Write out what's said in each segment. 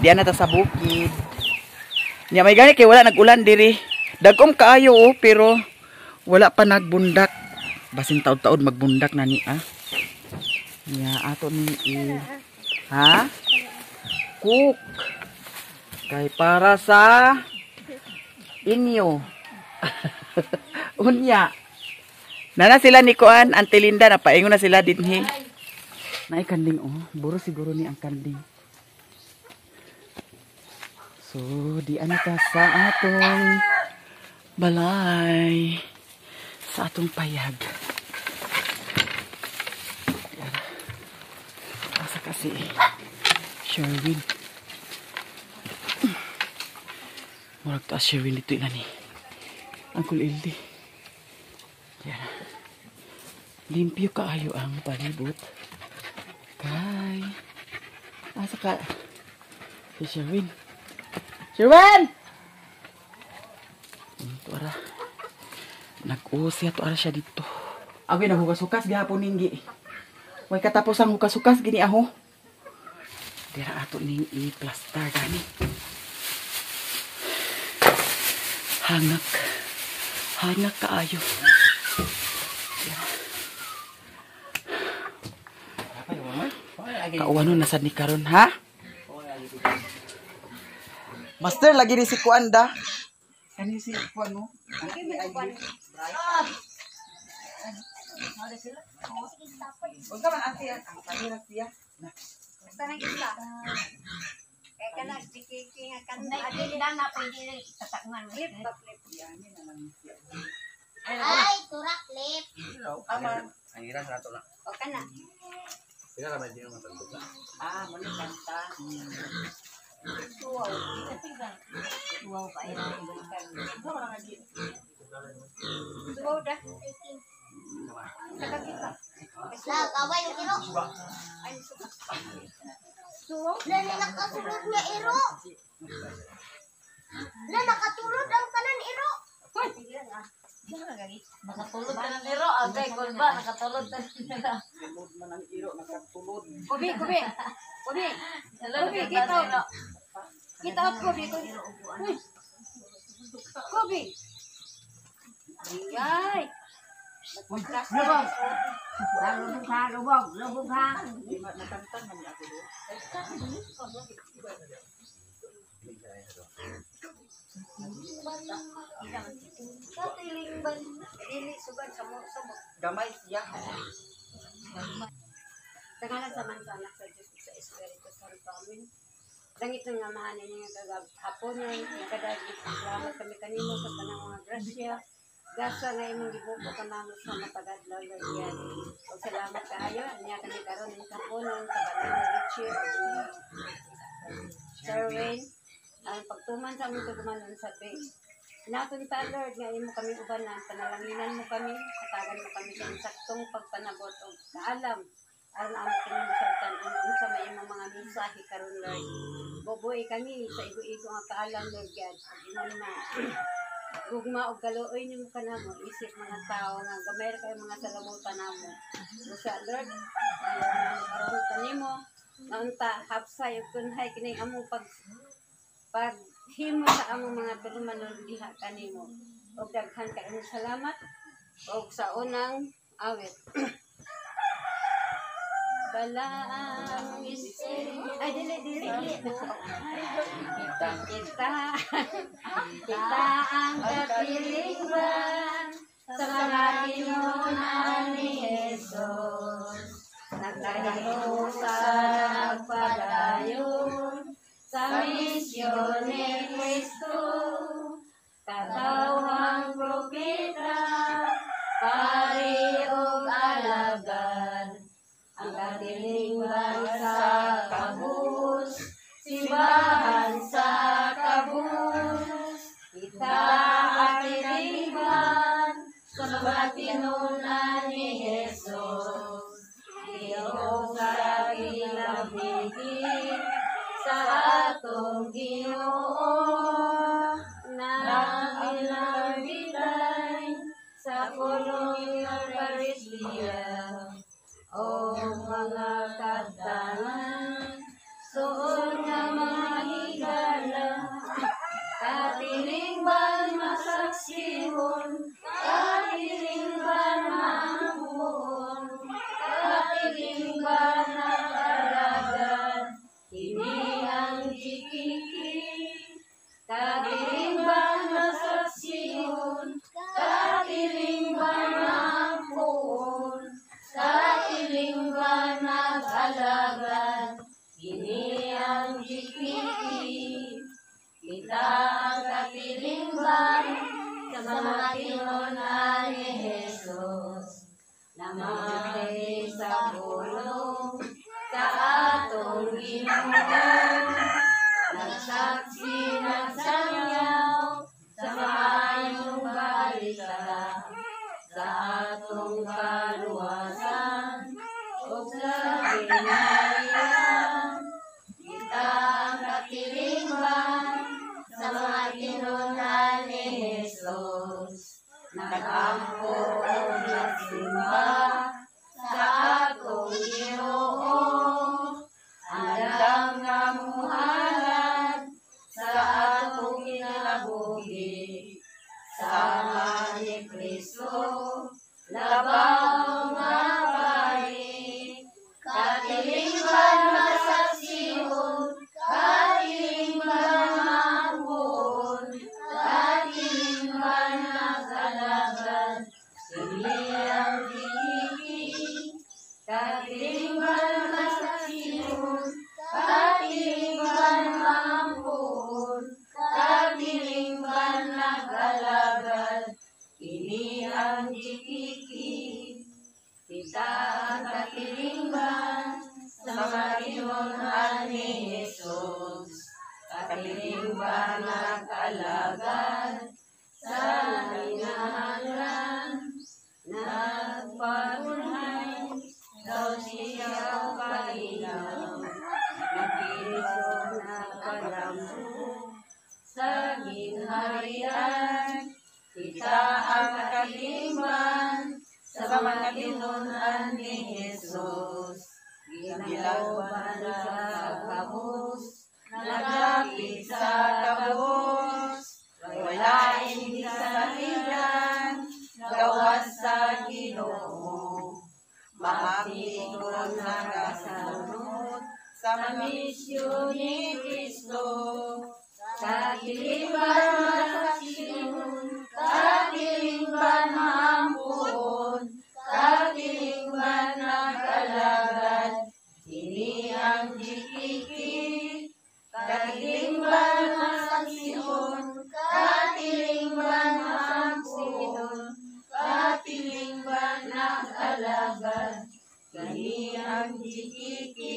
Diyan na ta sa bukid. Nya may gani kay wala nag-ulan diri. Dagom kaayo pero wala pa nagbundak. Basin taud-taud magbundak na ni Nya ato ni ha? Cook. Kay para sa inyo. Unya. Nana sila ni Kuan, Auntie Linda, napaingon na sila dinhi. Naay kanding buro siguro ni ang kanding. So, di ano ta sa atong balay. Sa atong payag. Asa kasi Sherwin. Murag ta Sherwin dito ilan ni. Uncle Ildi. Yan. Limpyo kaayo ang palibot. Kay. Asa ka? Si Sherwin. Sherwin! Tuara. Nag-uusya tuara siya dito. Awi na hukas-hukas gihapon ninggi. Way katapos ang hukas-hukas gini aho. Dira ato ning i-plaster gani. Hangak kaayo. Kauwano nasad ni karon ha? Master lagi ni si Kuanda. Kani si Kuan mo? Huwag ka man ate ang kanina siya. Basta nang isa. Kaya ka na, dikiking akan na pwede tatakman. Lip, lip. Ay, turak, lip. Aman. Ang hirap na ito na. O ka na. Sila naman din naman ito na. Mali kanta. Tuwaw. Tuwaw pa yun. Tuwaw dah. Nakakita. Kaway yung iro. Ay, suka. Tuwaw. Lani nakasulod niya iro. Na nakatulod ang tanan iro. Hoy, sige na. Nakatulog ka ng iro. Agay, kulba. Nakatulog ka ng iro. Tulod man ang iro, nakatulod. Kubi, kubi. Kubi. Kubi, kita out. Kita out, kubi. Uy. Kubi. Ay. Magkas na. Lubog ha. Nakanta man ako do. Sa tiling ban. Dili sugan sa mo. Gamay siya. Tangalan sa mansanak sa Diyos sa Espiritu Santo. Amen. Langit ng amahan niya hapon yan. Ikadagit. Salamat kami kanino sa tanang mga grasya. Gasa nga imong gibuko ka namin sa matagadlaw na iyan. O salamat kaayo. Niya kami karon ng kapunan sa banay na Richie. Sir Wayne. Ang pagtuman sa aming tugumanon sa base. Natunta, Lord, nga imo kami ubanan. Panalanginan mo kami. Katagan mo kami sa saktong pagpanabot o kaalam. Aron ang kinamusaltan ang sa may imong mga mensahe karon, Lord. Boboy kami sa igo-igo nga kaalam, Lord God. Imo na gugma og kaluoy nimo kanamo isip mga tao nga gamay ra kay mga salamutan namo. Sa Lord, aron kanimo naunta hapsay ug kunhay kini among paghimo sa among mga tulumanon diha kanimo. Og daghan kaayo salamat og sa unang awit. Balaang Espiritu. Ay, dili. Kita ang kapiliran sa mga tinunan ni Jesus. Nagtayo sa nagpadayon sa misyon ni Cristo. Katawang propeta, pari o alagad. Ang katilingban sa kabus, simbahan sa kabus. Kita ang katilingban sa mga tinunan ni Jesus. Iyong sa kilabigin sa atong Ginoo. Nang ilabitay sa pulong ng Parisya. O mga katanan, suon nga mga jikiki, katilingban masaksiyon, katilingban mampun, katilingban nag-alagan, kini ang jikiki. Kita ang katilingban sa mga tinunan ni Jesus, namatay sa pulong sa atong Ginoo, nagsaksi nagsangyaw sa maayong balita, sa atong kaluwasan o sa ginharian. Kita ang katilingban sa mga tinunan ni Jesus, nagampo o nagsimba sa atong Ginoo, andam nga muhalad sa atong kinabuhi, sama ni Kristo, labaw nga bayi, katilingban masaksiyon, katilingban mampun, katilingban nag-alagan, kini ang jikiki, katilingban masaksiyon, katilingban mampun, katilingban nag-alagan, kini ang jikiki. Kita ang katilingban sa mga tinunan ni Jesus, katilingban nag-alagan sa hinahangan, nagpatunay daw siya kalinaw, nagkiso na palambo sa ginharian. Kita ang katilingban sa mga tinunan ni Jesus, ginalaban sa kabus, naglapit sa kabus, wala hindi sa hilan, gawas sa Ginoo, maapikon nagasunod sa misyon ni Kristo, katilingban masaksiyon, katilingban mampun, katilingban nag-alagan, kini ang jikiki, katilingban masaksiyon, katilingban mampun, katilingban nag-alagan, kini ang jikiki.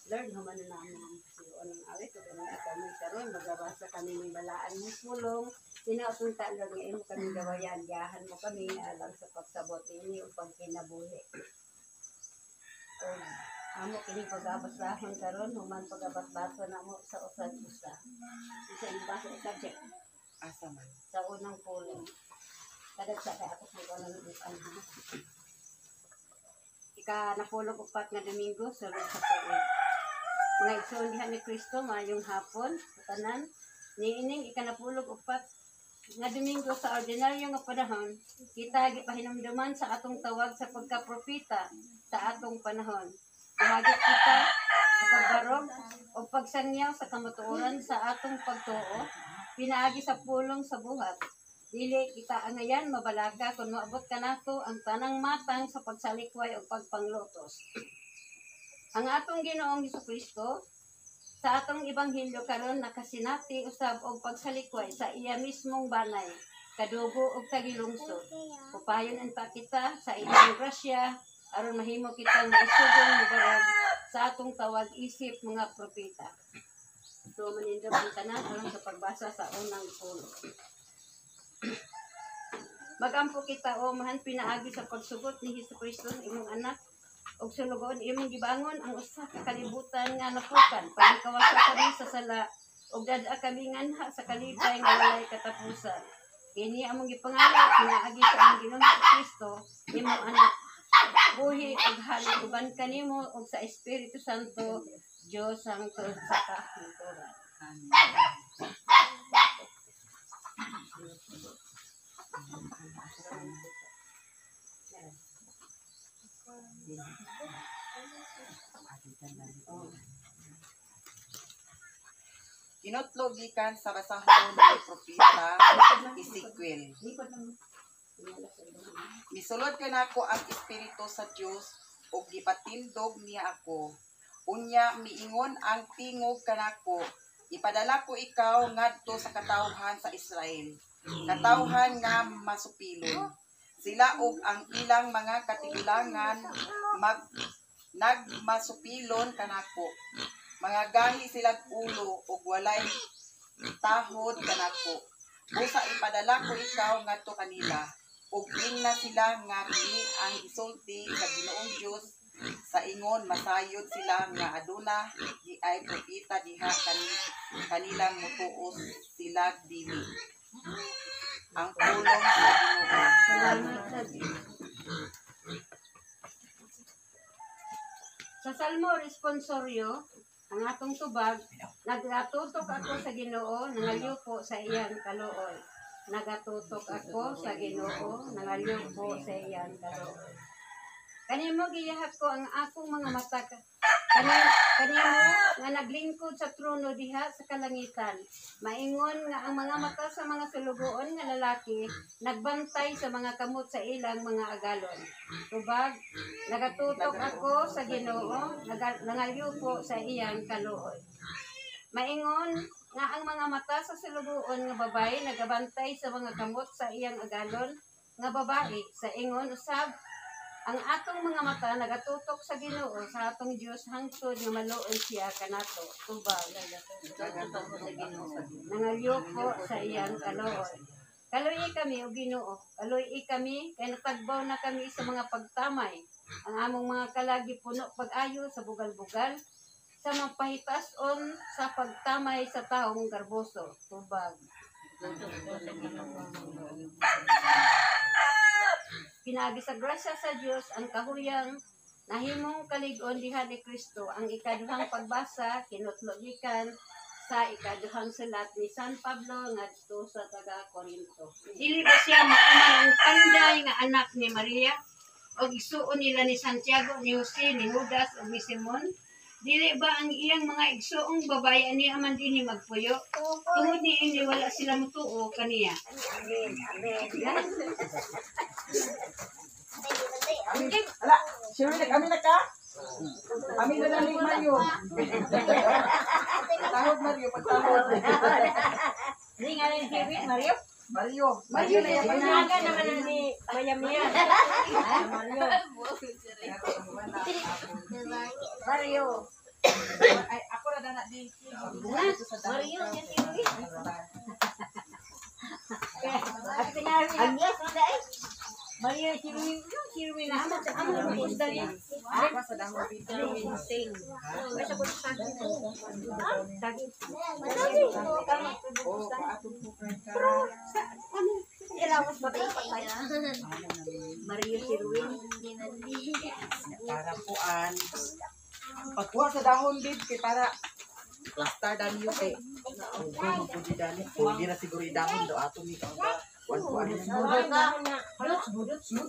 Lord, naman na namin ang siyon ng awit, o kami kami karon magabasa kami ng balaan mo pulong, sinasunta Lord nga imo kami gawayan, gahan mo kami alam sa pagsabot ini o pagkinabuhi. O amo kini pag-abasahon karon human pag-abas-baso na mo sa usan-usa. Isa ibasa subject Asa man. sa unang pulong. Kadag sa kay ako ko nang upan ha. Ika napulong upat nga Domingo sulod sa tuig. Mga igsoon ni Kristo mayong hapon tanan niining ikanapulog upat nga Domingo sa ordinaryo nga panahon, kita gipahinumduman sa atong tawag sa pagkapropeta sa atong panahon. Gahagit kita sa pagbarog o pagsangyaw sa kamatuoran sa atong pagtuo, pinaagi sa pulong sa buhat. Dili kita angayan mabalaga kung maabot ka nato ang tanang matang sa pagsalikway o pagpanglotos. Ang atong Ginoong Hesukristo sa atong ebanghelyo karon nakasinati usab og pagsalikway sa iya mismong banay, kadugo ug tagilungsod. Upayon pa kita sa iyang grasya aron mahimo kitang maisugong mubarag sa atong tawag isip mga propeta. So manindog ang tanan aron sa pagbasa sa unang pulong. Magampo kita o mahan pinaagi sa pagsugot ni Hesukristo imong anak og sulugon imong gibangon ang usa ka kalibutan nga napukan pagkawasa kami sa sala ug dad-a kami nganha sa kalipay nga walay katapusan. Kini among gipangalan pinaagi sa among Ginoong Kristo imong anak buhi ug haliguban kanimo ug sa Espiritu Santo Dios ang tuod sa kahulugan. Inutlo gikan sa basahon ni propeta Ezekiel. Misulod kanako ang espiritu sa Dios ug gipatindog niya ako. Unya miingon ang tingog kanako, ipadala ko ikaw ngadto sa katawhan sa Israel. Katawhan nga masupilon. Sila ug ang ilang mga katigilangan nagmasupilon kanako. Mga gahi silang ulo ug walay tahod kanako. Busa ipadala ko ikaw ngadto kanila. Ug ingna sila nga dili ang gisulti sa Ginoong Dios sa ingon masayod sila nga aduna di ay propeta diha kanilang mutuos sila dili. Ang pulong sa Ginoo. Sa Salmo responsoryo, ang atong tubag, nagatutok ako sa Ginoo, nangalyupo sa iyang kaluoy. Nagatutok ako sa Ginoo, nangalyupo sa iyang kaluoy. Kanimo giyahak ko ang akong mga mata. Kanimo nga naglingkod sa trono diha sa kalangitan. Maingon nga ang mga mata sa mga sulugoon nga lalaki nagbantay sa mga kamot sa ilang mga agalon. Tubag, nagatutok ako sa Ginoo, nangalyupo sa iyang kaluoy. Maingon nga ang mga mata sa sulugoon nga babae nagabantay sa mga kamot sa iyang agalon nga babae sa ingon usab ang atong mga mata nagatutok sa Ginoo sa atong Dios hangtod nga maluoy siya kanato. Tubag, nagatutok sa Ginoo, nangalyupo sa iyang kaluoy. Kaluoy kami o Ginoo, kaluoy kami kay natagbaw na kami sa mga pagtamay. Ang among mga kalagi puno pag-ayo sa bugal-bugal sa magpahitas-on sa pagtamay sa taong garboso. Tubag. Pinaagi sa grasya sa Dios ang kahuyang nahimong kalig-on diha ni Kristo. Ang ikaduhang pagbasa kinutlo gikan sa ikaduhang sulat ni San Pablo ngadto sa taga-Korinto. Dili ba siya mauman ang panday nga anak ni Maria o igsuon nila ni Santiago, ni Jose, ni Judas o ni Simon? Dili ba ang iyang mga igsuong babae ani aman dinhi magpuyo? Tungod ni ini wala sila mutuo kaniya. Amen. Amen. Ala, sure na kami na ka? Kami na lang ni Mario. Tahod Mario, pagtahod. Hindi nga rin si Mario. Mario na yan. Panaga naman ni Mayamiya. Mario. Ay, ako na na di. Mario, yan si Luis. At tinari na. Mario, si Luis. Si Luis na. Amo na mo isda niya. Ako sa dahon video. Basta po sa akin. Dagi. Oh, paatong po ka. Ilawas ba tayo patay? Mario, si Luis. Para puan. Pagkuha sa dahon din kay para plaster dan yun kay okay mo po di dali. Hindi na siguro idahon daw ato ni kuan-kuan.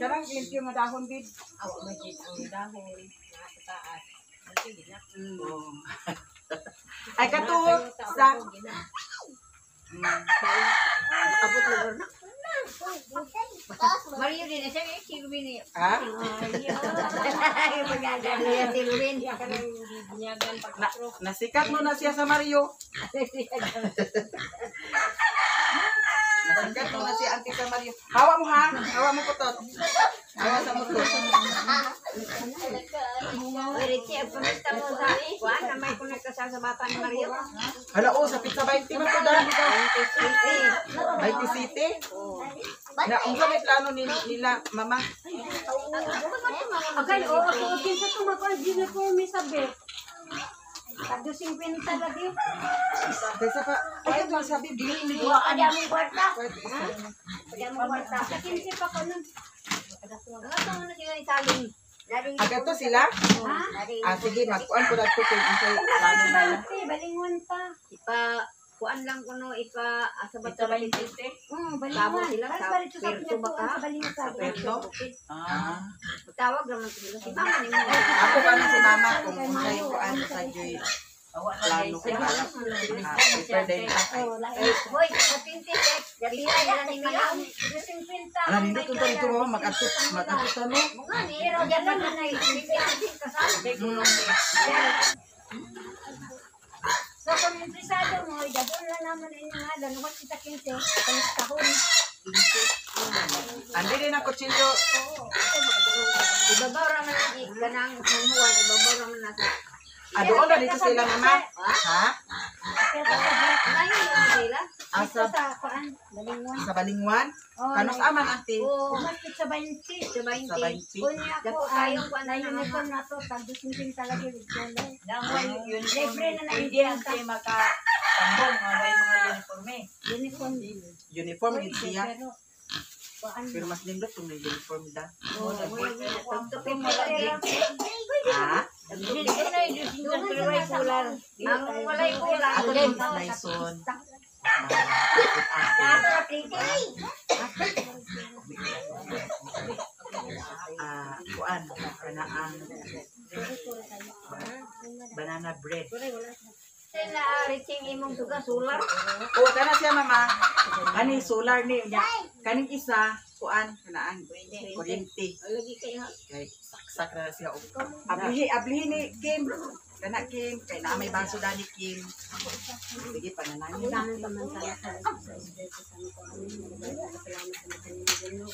Karang ginti yung dahon din. Ako magiging ang dahon nasa taas. Ay kato sa Abot lugar na. Mario din na siya eh, si Ruben eh. ha? Yung magagan niya si Ruben. Nasikat mo na siya sa Mario. Nasikat mo na si Auntie sa Mario. Hawa mo ha? Hawa mo putot. Hawa sa mutot. Pwede siya, pumista mo sa kuwan na may kunagka sa bata ni Mario. Hala o, sa pizza 20 mo to dahil. 20 city? Na, ang may plano nila, mama. Agay, oo, so kinsa tumakon uniforme sabi. Tagdo 50 lagi. Kaysa pa, ay ito sabi, bilhin mo. Ada mong kwarta. Pwede isa. Ada mong kwarta. Sa 15 pa ko nun. Ang na sila isalin. Agad to sila? Ha? Sige, magkuhan ko na ito kung isa'y plano na. Balingon pa. Kuan lang kuno asabat sa balite. Balingon. Sila Para sa balito sa perso ba ka? sa balingon sa Perso? Ah. Tawag naman sila si mama ni mo. Ako pa na si mama kung isa'y kuhan sa Joy Awa na Plano guys. ko pala. Prepare din. Hoy, sa 26, gatira nila ni Milang. 50. Alam, hindi kung ito mo mag-atut no? Pero dyan lang na kasama. So, kung interesado mo, dadon lang naman na inyo nga, danukat kita 15, kalis kahon. Andi din ang kutsilyo. Ibabaw raman na ganang humuan, ibabaw raman na sa... Doon na dito sila, mama. Ha? Ngayon yung sila. Asa? Ito sa kuan, balingwan. Sa Balingwan? Oh, Kanos aman, ante? Oo, umaskit sa 20. Sa 20. Sa 20? Kunya Dato ko, kayong kuan na uniform na to, tagdusin talaga yung Dangway uniform. Libre na lang Hindi ang siya makatambong mga mga uniforme. uniform. Uniform din siya. Pero, kuan. Pero mas nindot kung may uniform da. Oo, Tugtugin mo lagi. Ha? Hindi na yung walay kular. Ang walay kular. Ako din, Naison. Kuan, kanaang banana bread. Sila, reaching imong tuga, sular. O, kana siya, mama. Kani, solar ni. Kaning isa, kuan, kanaang kuryente. Lagi kayo. Kay saksak na siya. Ablihi ni Kim. Kana Kim, kay na may baso dani Kim. Sige panananin. Kailangan pa man sana sa Espiritu Santo ko amin. Salamat sa kanila Ginoo.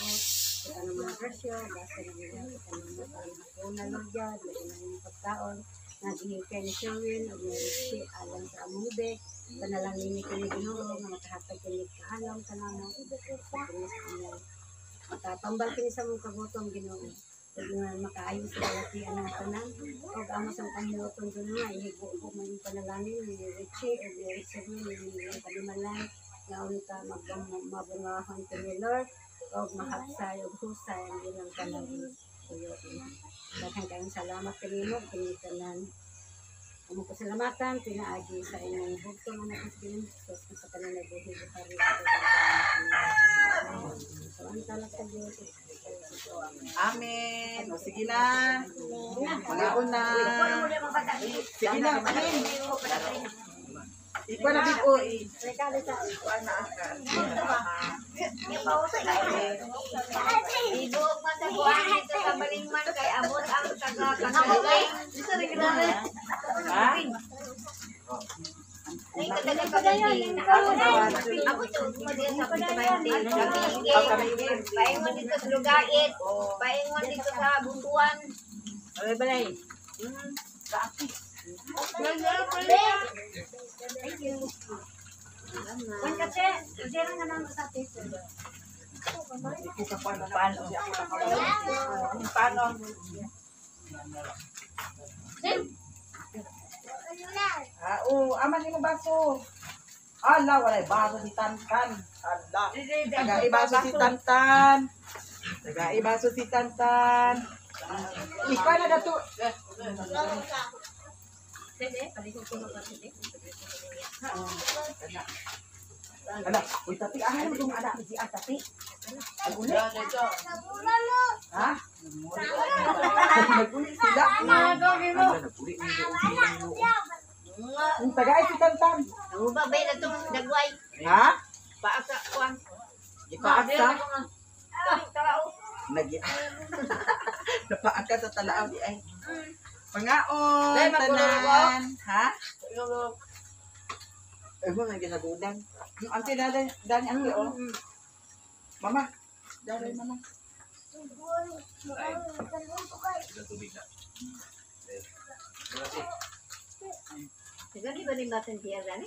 Sa kanang mga presyo, basta na nila sa kanang mga pagkakuna Lord God, lagi na yung pagkaon. Nagihing kayo ni Sherwin, o may si alam sa amube. Panalangin ni kini Ginoo, nga makahatag kini kaalam ka naman. Matapambal kini sa mong kagutom Ginoo. Pag makaayon sa lalakian ng tanan, pag amos ang panginoton ko na, ihigo ko man yung panalangin, ni Richie, o ni Richie, ni Palimalan, na unta mabungahon ko ni Lord, o mahapsay, o husay, ang ilang panalangin. Daghang kayong salamat kanimo, kinitanan. Amo ko salamatan, pinaagi sa inyong bugtong na nakikinig, sa kanang nabuhi ko hari. So, ang talag sa Diyos. Amen. O, sige na. Mga una. Sige na, Kim. Ikaw na big-o. Regalo sa Kuan na akan. Ibu masabuhan dito sa Balingman kay abot ang taga-kanalay. Ha? Ay, kadagan pa ganyan. Ako to, kumadiya sa pagkabayin. Paingon dito sa Lugait. Paingon dito sa Butuan. Ay balay. Juan Kache, dira nga naman sa tito. Paano? Paano? Aman yung baso. Ala, walay baso si Tantan. Ala. Taga-ibaso si Tantan. Taga-ibaso si Tantan. Ikaw na dato. Ala, uy tapi ahan mo itong anak si Atati. Nag-uli? Ha? Nag-uli sila. Nag-uli. Yung tagay si Tantan. Ang babay na itong dagway. Ha? Paasa kuan. Ipaaksa. Napaaka sa talaaw di ay. Pangaon, Dahil magkulog tanan. Ha? Ay mo nga ginagudan. Yung ante dali, dali ante oh. Mama, dali mama. Siguro di ba rin batang tiya gani?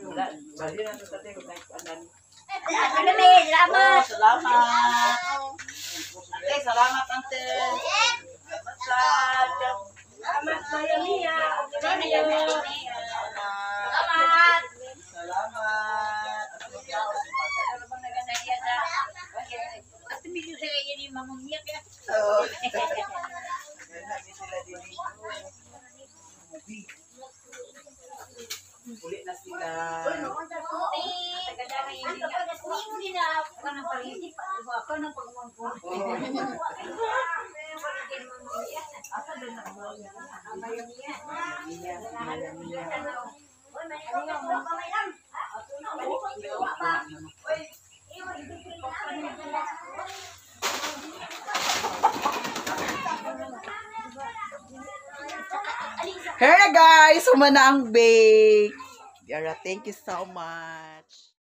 Wala, bali na sa tate kung naipandan. Ano may salamat. Salamat. Ante, salamat ante. Salamat sa Yamiya. Salamat. Salamat. Ano bang nagandaya sa? At tumigil sa kanya ni mamumiyak ya. Oo. Uli na sila. Here na guys, humana ang bake. Yara, thank you so much.